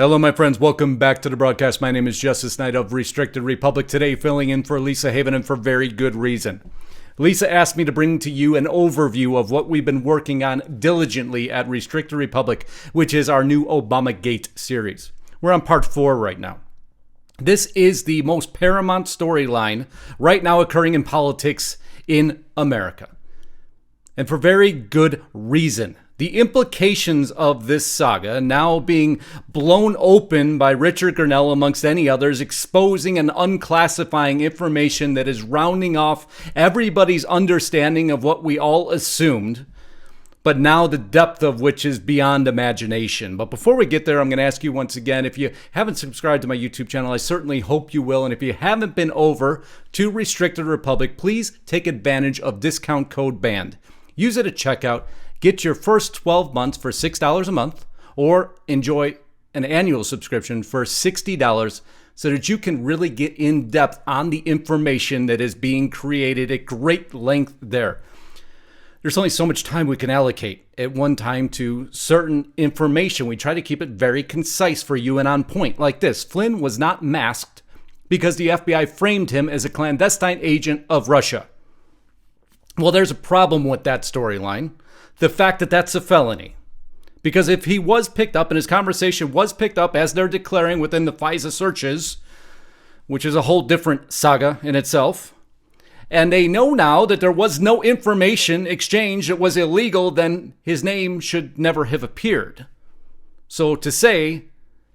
Hello, my friends. Welcome back to the broadcast. My name is Justice Knight of Restricted Republic. Today, filling in for Lisa Haven, and for very good reason. Lisa asked me to bring to you an overview of what we've been working on diligently at Restricted Republic, which is our new ObamaGate series. We're on part 4 right now. This is the most paramount storyline right now occurring in politics in America. And for very good reason. The implications of this saga now being blown open by Richard Grenell amongst any others, exposing and unclassifying information that is rounding off everybody's understanding of what we all assumed, but now the depth of which is beyond imagination. But before we get there, I'm going to ask you once again, if you haven't subscribed to my YouTube channel, I certainly hope you will. And if you haven't been over to Restricted Republic, please take advantage of discount code BAND. Use it at checkout. Get your first 12 months for $6 a month, or enjoy an annual subscription for $60 so that you can really get in depth on the information that is being created at great length there. There's only so much time we can allocate at one time to certain information. We try to keep it very concise for you and on point, like this. Flynn was not masked because the FBI framed him as a clandestine agent of Russia. Well, there's a problem with that storyline. The fact that that's a felony. Because if he was picked up and his conversation was picked up as they're declaring within the FISA searches, which is a whole different saga in itself, and they know now that there was no information exchange that was illegal, then his name should never have appeared. So to say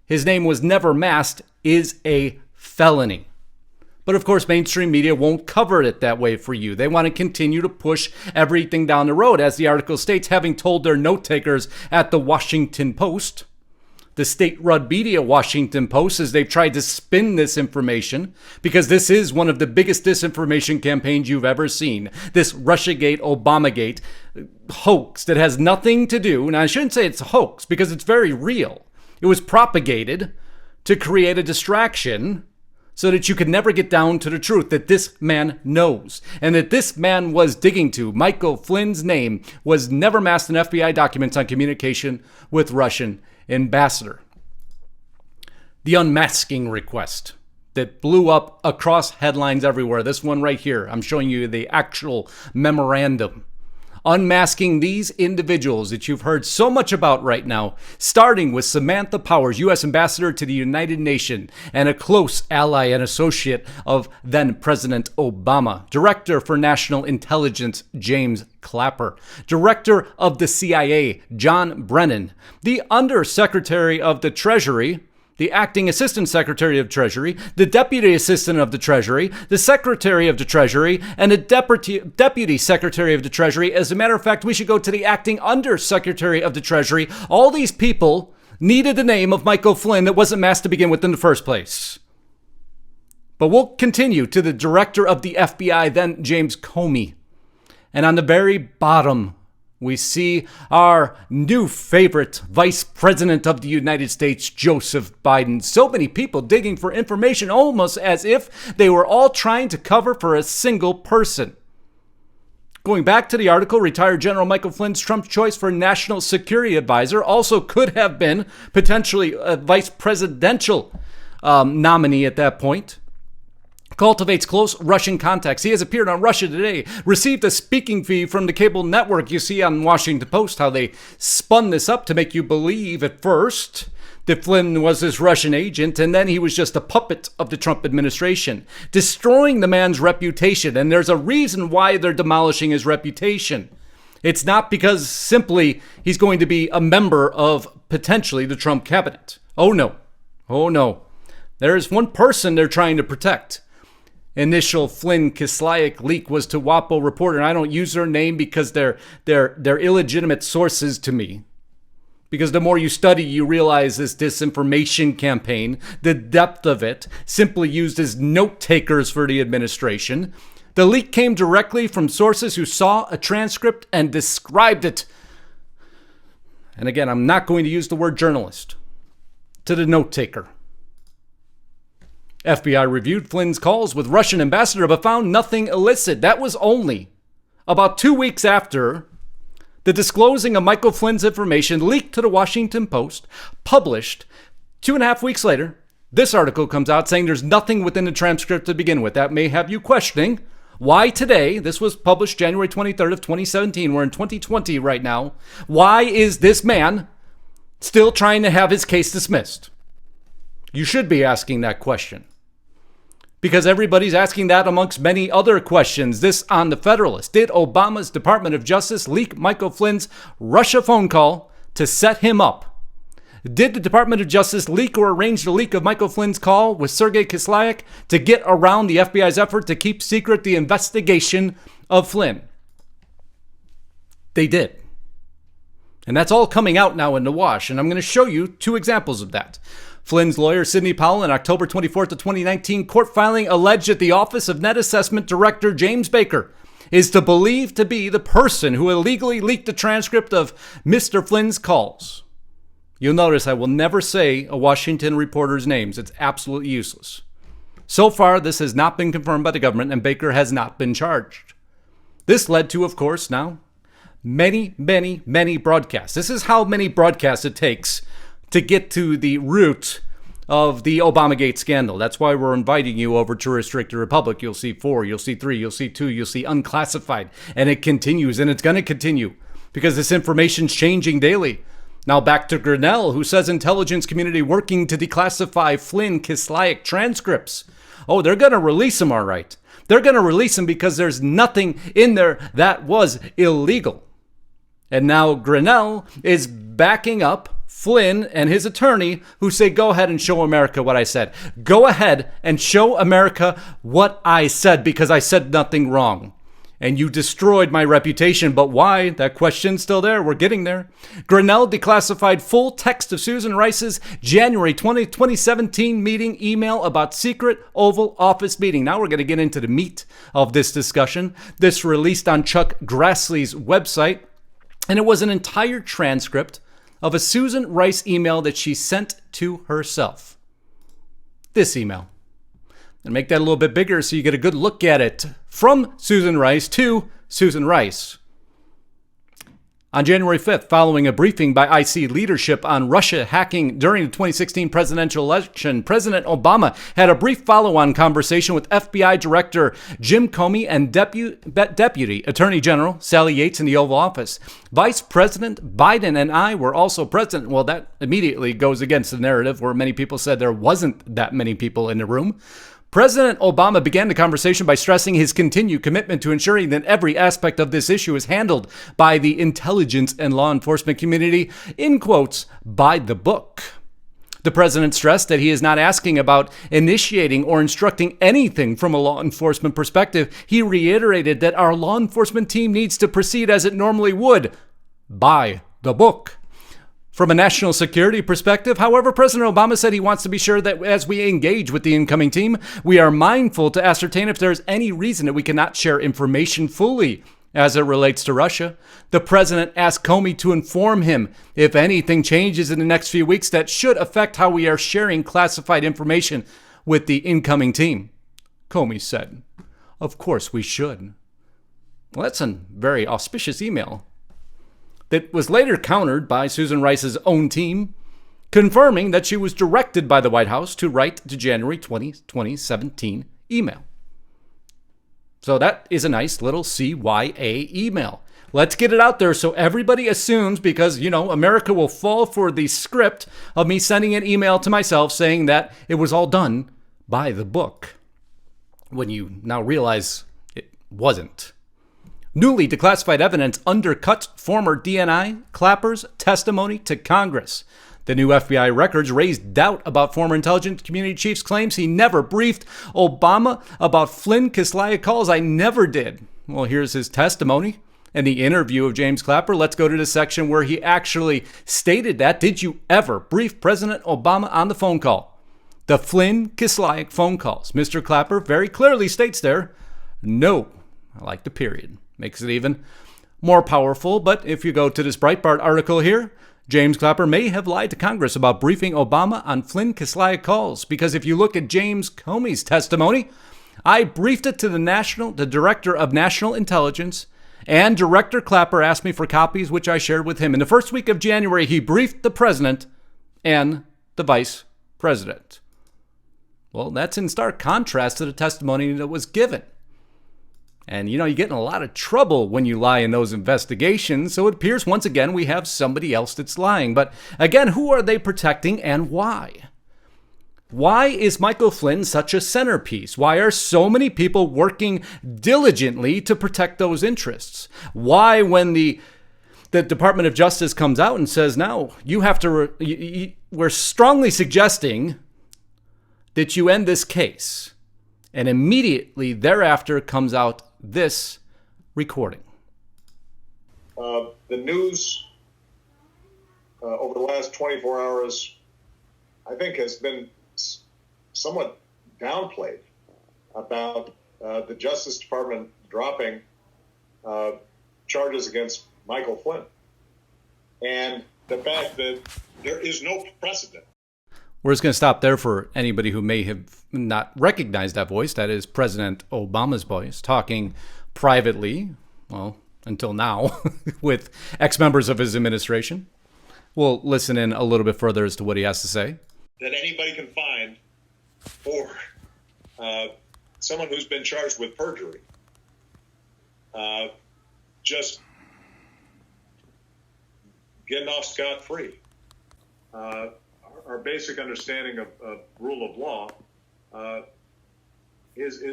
his name was never masked is a felony. But of course, mainstream media won't cover it that way for you. They want to continue to push everything down the road. As the article states, having told their note takers at the Washington Post, the state-run media Washington Post, as they've tried to spin this information, because this is one of the biggest disinformation campaigns you've ever seen. This Russiagate, ObamaGate hoax that has nothing to do, and I shouldn't say it's a hoax because it's very real. It was propagated to create a distraction so that you could never get down to the truth that this man knows, and that this man was digging to. Michael Flynn's name was never masked in FBI documents on communication with Russian ambassador. The unmasking request that blew up across headlines everywhere. This one right here, I'm showing you the actual memorandum. Unmasking these individuals that you've heard so much about right now, starting with Samantha Powers, U.S. Ambassador to the United Nations and a close ally and associate of then President Obama, Director for National Intelligence, James Clapper, Director of the CIA, John Brennan, the Undersecretary of the Treasury, the Acting Assistant Secretary of Treasury, the Deputy Assistant of the Treasury, the Secretary of the Treasury, and the Deputy Secretary of the Treasury. As a matter of fact, we should go to the Acting Undersecretary of the Treasury. All these people needed the name of Michael Flynn that wasn't masked to begin with in the first place. But we'll continue to the Director of the FBI, then James Comey. And on the very bottom, we see our new favorite Vice President of the United States, Joseph Biden. So many people digging for information, almost as if they were all trying to cover for a single person. Going back to the article, retired General Michael Flynn's Trump choice for National Security Advisor also could have been potentially a vice presidential nominee at that point. Cultivates close Russian contacts. He has appeared on Russia Today, received a speaking fee from the cable network. You see on Washington Post how they spun this up to make you believe at first that Flynn was this Russian agent, and then he was just a puppet of the Trump administration, destroying the man's reputation. And there's a reason why they're demolishing his reputation. It's not because simply he's going to be a member of potentially the Trump cabinet. Oh no. Oh no. There's one person they're trying to protect. Initial Flynn Kislyak leak was to WAPO reporter, and I don't use their name because they're illegitimate sources to me. Because the more you study, you realize this disinformation campaign, the depth of it, simply used as note takers for the administration. The leak came directly from sources who saw a transcript and described it. And again, I'm not going to use the word journalist. To the note taker. FBI reviewed Flynn's calls with Russian ambassador but found nothing illicit. That was only about 2 weeks after the disclosing of Michael Flynn's information leaked to the Washington Post, published 2.5 weeks later, this article comes out saying there's nothing within the transcript to begin with. That may have you questioning why today, this was published January 23rd of 2017, we're in 2020 right now, why is this man still trying to have his case dismissed? You should be asking that question, because everybody's asking that amongst many other questions. This on The Federalist. Did Obama's Department of Justice leak Michael Flynn's Russia phone call to set him up? Did the Department of Justice leak or arrange the leak of Michael Flynn's call with Sergei Kislyak to get around the FBI's effort to keep secret the investigation of Flynn? They did. And that's all coming out now in the wash, and I'm going to show you 2 examples of that. Flynn's lawyer, Sidney Powell, in October 24th of 2019 court filing alleged that the Office of Net Assessment Director James Baker is to believe to be the person who illegally leaked the transcript of Mr. Flynn's calls. You'll notice I will never say a Washington reporter's names. It's absolutely useless. So far, this has not been confirmed by the government, and Baker has not been charged. This led to, of course, now many broadcasts. This is how many broadcasts it takes to get to the root of the ObamaGate scandal. That's why we're inviting you over to Restricted Republic. You'll see 4, you'll see 3, you'll see 2, you'll see unclassified. And it continues, and it's going to continue because this information's changing daily. Now back to Grinnell, who says intelligence community working to declassify Flynn Kislyak transcripts. Oh, they're going to release them, all right. They're going to release them because there's nothing in there that was illegal. And now Grinnell is backing up Flynn and his attorney, who say, go ahead and show America what I said. Go ahead and show America what I said, because I said nothing wrong. And you destroyed my reputation. But why? That question's still there. We're getting there. Grinnell declassified full text of Susan Rice's January 2017 meeting email about secret Oval Office meeting. Now we're going to get into the meat of this discussion. This released on Chuck Grassley's website. And it was an entire transcript of a Susan Rice email that she sent to herself. This email. And make that a little bit bigger so you get a good look at it. From Susan Rice to Susan Rice. On January 5th, following a briefing by IC leadership on Russia hacking during the 2016 presidential election, President Obama had a brief follow-on conversation with FBI Director Jim Comey and Deputy Attorney General Sally Yates in the Oval Office. Vice President Biden and I were also present. Well, that immediately goes against the narrative where many people said there wasn't that many people in the room. President Obama began the conversation by stressing his continued commitment to ensuring that every aspect of this issue is handled by the intelligence and law enforcement community, in quotes, by the book. The president stressed that he is not asking about initiating or instructing anything from a law enforcement perspective. He reiterated that our law enforcement team needs to proceed as it normally would, by the book. From a national security perspective, however, President Obama said he wants to be sure that as we engage with the incoming team, we are mindful to ascertain if there's any reason that we cannot share information fully as it relates to Russia. The president asked Comey to inform him if anything changes in the next few weeks that should affect how we are sharing classified information with the incoming team. Comey said, "Of course we should." Well, that's a very auspicious email that was later countered by Susan Rice's own team, confirming that she was directed by the White House to write the January 2017 email. So that is a nice little CYA email. Let's get it out there so everybody assumes, because, America will fall for the script of me sending an email to myself saying that it was all done by the book, when you now realize it wasn't. Newly declassified evidence undercut former DNI Clapper's testimony to Congress. The new FBI records raised doubt about former intelligence community chief's claims he never briefed Obama about Flynn Kislyak calls. I never did. Well, here's his testimony and the interview of James Clapper. Let's go to the section where he actually stated that. Did you ever brief President Obama on the phone call? The Flynn Kislyak phone calls. Mr. Clapper very clearly states there, no. I like the period. Makes it even more powerful. But if you go to this Breitbart article here, James Clapper may have lied to Congress about briefing Obama on Flynn Kislyak calls. Because if you look at James Comey's testimony, I briefed it to the Director of National Intelligence, and Director Clapper asked me for copies, which I shared with him. In the first week of January, he briefed the President and the Vice president. Well, that's in stark contrast to the testimony that was given. And, you get in a lot of trouble when you lie in those investigations, so it appears once again we have somebody else that's lying. But again, who are they protecting and why? Why is Michael Flynn such a centerpiece? Why are so many people working diligently to protect those interests? Why, when the Department of Justice comes out and says, no, you have to, we're strongly suggesting that you end this case, and immediately thereafter comes out this recording. The news over the last 24 hours, I think, has been somewhat downplayed about the Justice Department dropping charges against Michael Flynn, and the fact that there is no precedent. We're just going to stop there for anybody who may have not recognized that voice. That is President Obama's voice talking privately, well, until now, with ex-members of his administration. We'll listen in a little bit further as to what he has to say. That anybody can find for someone who's been charged with perjury. Just getting off scot-free. Our basic understanding of rule of law is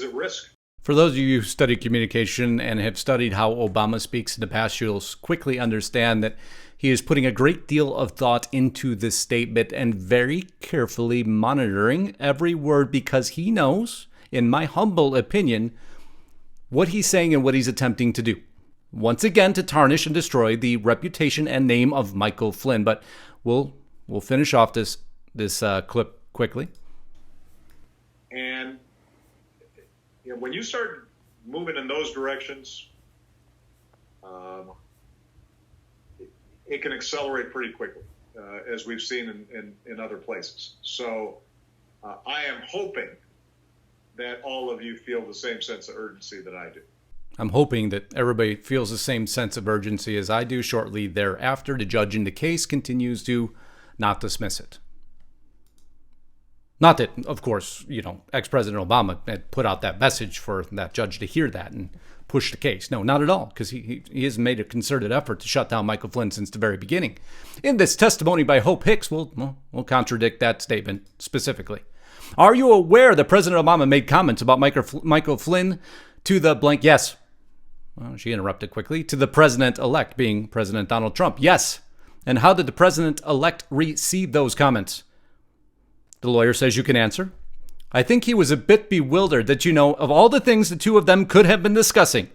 at risk. For those of you who study communication and have studied how Obama speaks in the past, you'll quickly understand that he is putting a great deal of thought into this statement and very carefully monitoring every word, because he knows, in my humble opinion, what he's saying and what he's attempting to do. Once again, to tarnish and destroy the reputation and name of Michael Flynn. But we'll finish off this clip quickly. And when you start moving in those directions, it can accelerate pretty quickly, as we've seen in other places. So I am hoping that all of you feel the same sense of urgency that I do. I'm hoping that everybody feels the same sense of urgency as I do. Shortly thereafter, the judge in the case continues to not dismiss it. Not that, of course, ex-President Obama had put out that message for that judge to hear that and push the case. No, not at all, because he has made a concerted effort to shut down Michael Flynn since the very beginning. In this testimony by Hope Hicks, we'll contradict that statement specifically. Are you aware that President Obama made comments about Michael Flynn to the blank? Yes. Well, she interrupted quickly. To the president-elect, being President Donald Trump. Yes. And how did the president-elect receive those comments? The lawyer says you can answer. I think he was a bit bewildered that, of all the things the two of them could have been discussing,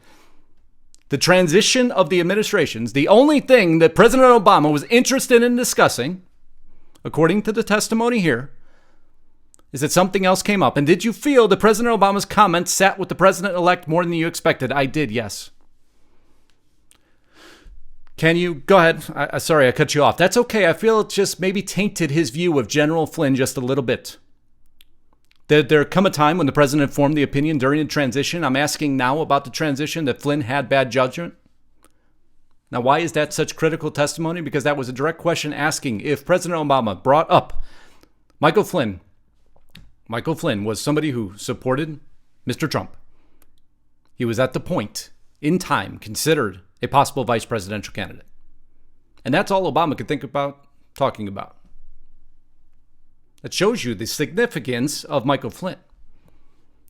the transition of the administrations, the only thing that President Obama was interested in discussing, according to the testimony here, is that something else came up. And did you feel that President Obama's comments sat with the president-elect more than you expected? I did, yes. Can you go ahead? Sorry, I cut you off. That's okay. I feel it just maybe tainted his view of General Flynn just a little bit. Did there come a time when the president formed the opinion during the transition? I'm asking now about the transition that Flynn had bad judgment. Now, why is that such critical testimony? Because that was a direct question asking if President Obama brought up Michael Flynn. Michael Flynn was somebody who supported Mr. Trump. He was at the point in time considered a possible vice presidential candidate. And that's all Obama could think about talking about. That shows you the significance of Michael Flynn.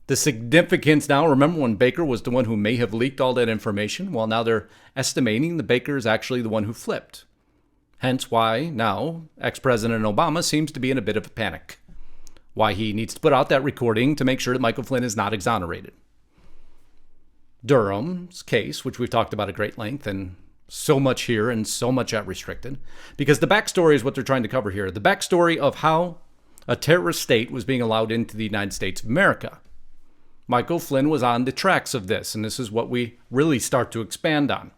The significance now, remember when Baker was the one who may have leaked all that information? Well, now they're estimating the Baker is actually the one who flipped. Hence why now ex-President Obama seems to be in a bit of a panic. Why he needs to put out that recording to make sure that Michael Flynn is not exonerated. Durham's case, which we've talked about at great length, and so much here and so much at Restricted, because the backstory is what they're trying to cover here. The backstory of how a terrorist state was being allowed into the United States of America. Michael Flynn was on the tracks of this, and this is what we really start to expand on.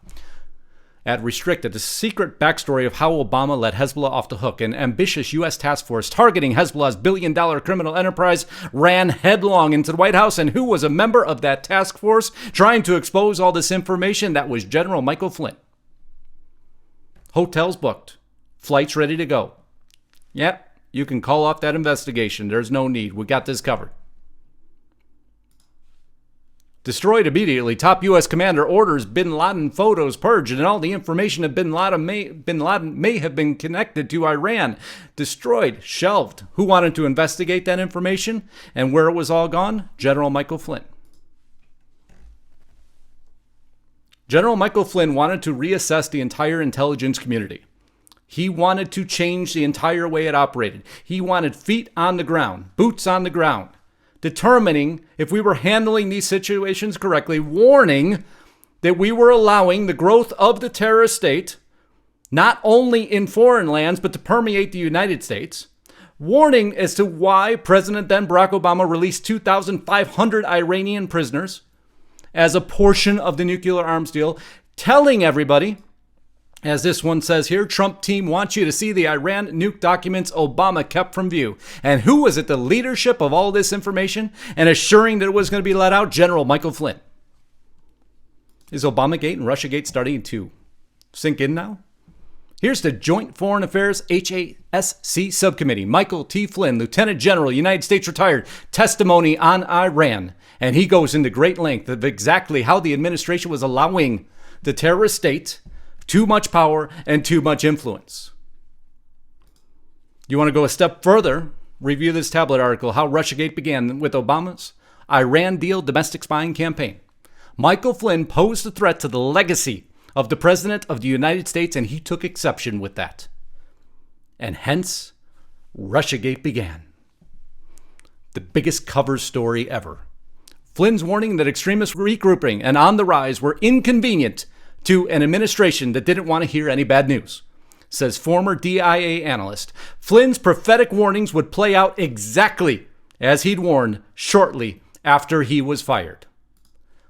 At Restricted, the secret backstory of how Obama let Hezbollah off the hook. An ambitious U.S. task force targeting Hezbollah's billion-dollar criminal enterprise ran headlong into the White House, and who was a member of that task force trying to expose all this information? That was General Michael Flynn. Hotels booked, Flights ready to go. Yep, you can call off that investigation. There's no need. We got this covered. Destroyed immediately. Top U.S. commander orders bin Laden photos purged, and all the information of bin Laden may have been connected to Iran. Destroyed, shelved. Who wanted to investigate that information and where it was all gone? General Michael Flynn. General Michael Flynn wanted to reassess the entire intelligence community. He wanted to change the entire way it operated. He wanted feet on the ground, boots on the ground, determining if we were handling these situations correctly, warning that we were allowing the growth of the terrorist state, not only in foreign lands, but to permeate the United States, warning as to why President then Barack Obama released 2,500 Iranian prisoners as a portion of the nuclear arms deal, telling everybody, as this one says here, Trump team wants you to see the Iran nuke documents Obama kept from view. And who was at the leadership of all this information and assuring that it was going to be let out? General Michael Flynn. Is ObamaGate and RussiaGate starting to sink in now? Here's the Joint Foreign Affairs HASC Subcommittee. Michael T. Flynn, Lieutenant General, United States retired, testimony on Iran. And he goes into great length of exactly how the administration was allowing the terrorist state too much power and too much influence. You want to go a step further? Review this tablet article, How Russiagate Began with Obama's Iran Deal Domestic Spying Campaign. Michael Flynn posed a threat to the legacy of the President of the United States, and he took exception with that. And hence, Russiagate began. The biggest cover story ever. Flynn's warning that extremist regrouping and on the rise were inconvenient to an administration that didn't want to hear any bad news. Says former DIA analyst, Flynn's prophetic warnings would play out exactly as he'd warned shortly after he was fired.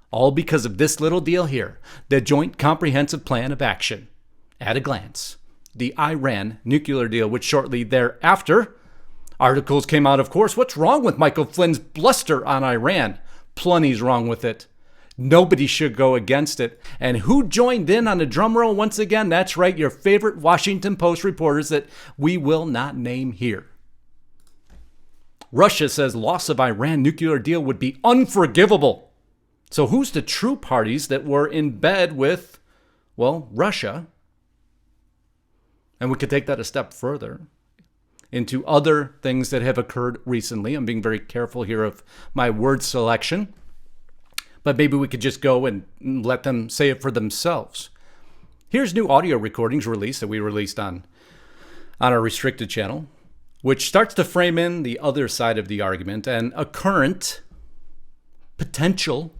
All because of this little deal here, the Joint Comprehensive Plan of Action. At a glance, the Iran nuclear deal, which shortly thereafter, articles came out, of course, what's wrong with Michael Flynn's bluster on Iran? Plenty's wrong with it. Nobody should go against it. And who joined in on the drum roll once again? That's right, your favorite Washington Post reporters that we will not name here. Russia says loss of Iran nuclear deal would be unforgivable. So who's the true parties that were in bed with, well, Russia? And we could take that a step further into other things that have occurred recently. I'm being very careful here of my word selection. But maybe we could just go and let them say it for themselves. Here's new audio recordings released that we released on our restricted channel, which starts to frame in the other side of the argument and a current potential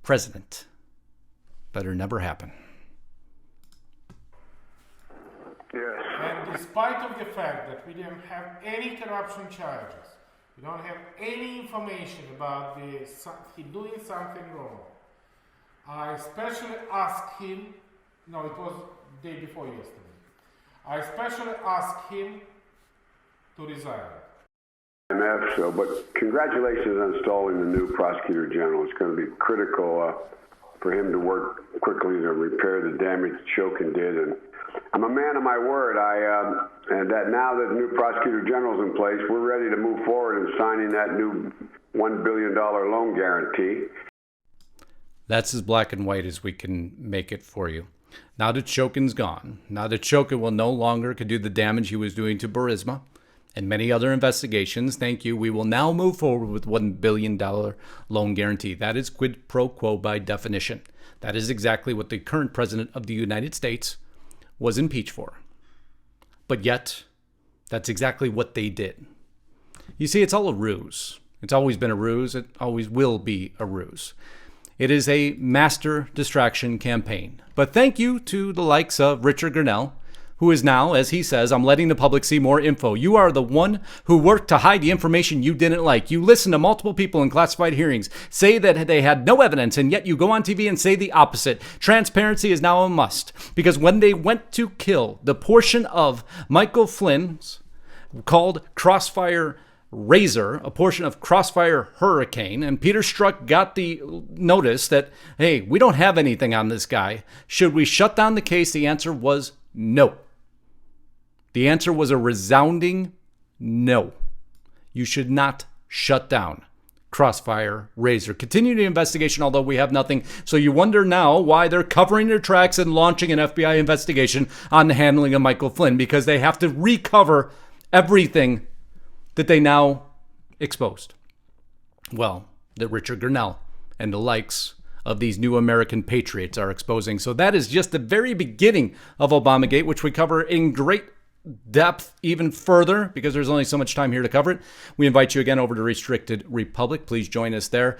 president. Better never happen. Yes. And despite of the fact that we didn't have any corruption charges, we don't have any information about he doing something wrong. I especially asked him, no, it was the day before yesterday. I especially asked him to resign. So, but congratulations on installing the new prosecutor general. It's going to be critical for him to work quickly to repair the damage Shokin did. And I'm a man of my word. And that now that the new prosecutor general is in place, we're ready to move forward in signing that new $1 billion loan guarantee. That's as black and white as we can make it for you. Now that Shokin's gone, now that Shokin will no longer could do the damage he was doing to Burisma and many other investigations, thank you, we will now move forward with $1 billion loan guarantee. That is quid pro quo by definition. That is exactly what the current president of the United States was impeached for. But yet, that's exactly what they did. You see, it's all a ruse. It's always been a ruse. It always will be a ruse. It is a master distraction campaign. But thank you to the likes of Richard Grenell, who is now, as he says, I'm letting the public see more info. You are the one who worked to hide the information you didn't like. You listened to multiple people in classified hearings say that they had no evidence, and yet you go on TV and say the opposite. Transparency is now a must, because when they went to kill the portion of Michael Flynn's called Crossfire Razor, a portion of Crossfire Hurricane, and Peter Strzok got the notice that, hey, we don't have anything on this guy. Should we shut down the case? The answer was no. The answer was a resounding no. You should not shut down Crossfire Razor. Continue the investigation, although we have nothing. So you wonder now why they're covering their tracks and launching an FBI investigation on the handling of Michael Flynn, because they have to recover everything that they now exposed. Well, that Richard Grenell and the likes of these new American patriots are exposing. So that is just the very beginning of ObamaGate, which we cover in great depth even further because there's only so much time here to cover it. We invite you again over to Restricted Republic. Please join us there.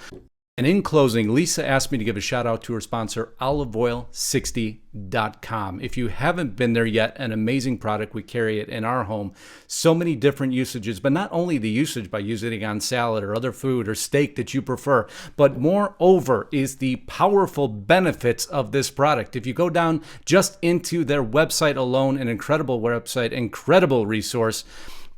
And in closing, Lisa asked me to give a shout out to her sponsor, oliveoil60.com. If you haven't been there yet, an amazing product. We carry it in our home. So many different usages, but not only the usage by using it on salad or other food or steak that you prefer, but moreover is the powerful benefits of this product. If you go down just into their website alone, an incredible website, incredible resource.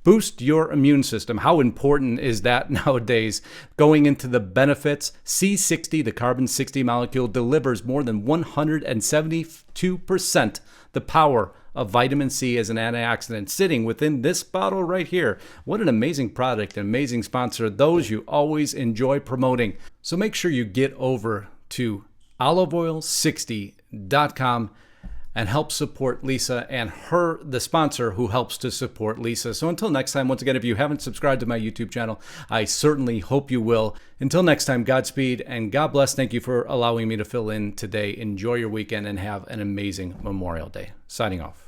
Boost your immune system. How important is that nowadays? Going into the benefits, C60, the carbon 60 molecule, delivers more than 172% the power of vitamin C as an antioxidant sitting within this bottle right here. What an amazing product, an amazing sponsor. Those you always enjoy promoting. So make sure you get over to oliveoil60.com and help support Lisa and her, the sponsor who helps to support Lisa. So until next time, once again, if you haven't subscribed to my YouTube channel, I certainly hope you will. Until next time, Godspeed and God bless. Thank you for allowing me to fill in today. Enjoy your weekend and have an amazing Memorial Day. Signing off.